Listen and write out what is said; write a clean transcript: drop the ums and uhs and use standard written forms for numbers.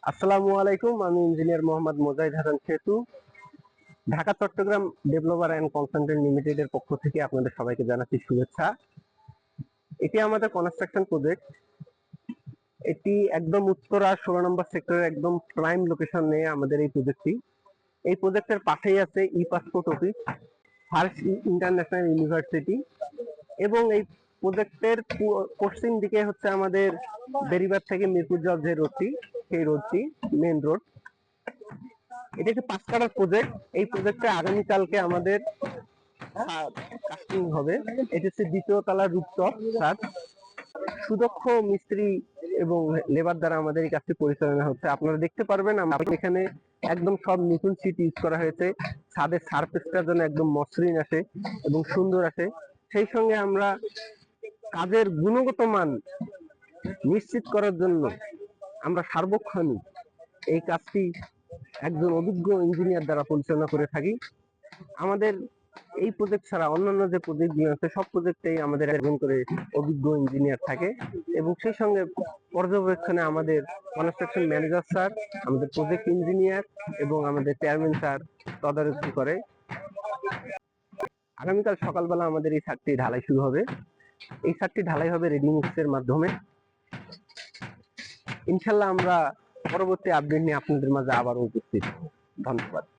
আসসালামু আলাইকুম, আমি engineer Mohammad Mojahid Hasan Setu, Dhaka Chattogram developer and consultant লিমিটেডের পক্ষ থেকে আপনাদের সবাইকে জানাচ্ছি শুভেচ্ছা। এটি আমাদের কনস্ট্রাকশন প্রজেক্ট। এটি একদম উত্তরা 16 নম্বর সেক্টরের একদম প্রাইম লোকেশনে আমাদের এই প্রজেক্টটি। এই প্রজেক্টের পাশেই আছে e passport office, first international university, এবং এই প্রজেক্টের পশ্চিম দিকে হচ্ছে আমাদের বেরিবাদ থেকে মিরপুর যাওয়ার যে রোডটি, সেই রোডটি মেন রোড। এটা একটি 5 কাঠার প্রজেক্ট। এই প্রজেক্টে আগামীকালকে আমাদের কাস্টিং হবে। এটি হচ্ছে 2য় তলার রুফটপ ছাদ। সুদক্ষ মিস্ত্রি এবং লেবার দ্বারা আমাদের এই কাজটি পরিচালনা হচ্ছে। আপনারা দেখতে পারবেন এখানে একদম সব নতুন শীট ইউজ করা হয়েছে। ছাদের সারফেসটার জন্য একদম মসৃণ আসে এবং সুন্দর আসে। সেই সঙ্গে আমরা কাজের গুণগত মান নিশ্চিত করার জন্য আমরা সার্বক্ষণিক এই কাজটি একজন অভিজ্ঞ ইঞ্জিনিয়ার দ্বারা পরিচালনা করে থাকি। আমাদের এই প্রজেক্ট ছাড়া অন্যান্য যে প্রজেক্টগুলো আছে সব প্রজেক্টেই আমাদের একজন করে অভিজ্ঞ ইঞ্জিনিয়ার থাকে, এবং সেই সঙ্গে পর্যবেক্ষণে আমাদের কনস্ট্রাকশন ম্যানেজার স্যার, আমাদের প্রজেক্ট ইঞ্জিনিয়ার এবং আমাদের চেয়ারম্যান স্যার তদারকি করে। আগামীকাল সকালবেলা আমাদের এই ছাদটি ঢালাই শুরু হবে। এই ছাদটি ঢালাই হবে রেডিমিক্সের মাধ্যমে। ইনশাল্লাহ আমরা পরবর্তী আপডেট নিয়ে আপনাদের মাঝে আবারও উপস্থিত হব। ধন্যবাদ।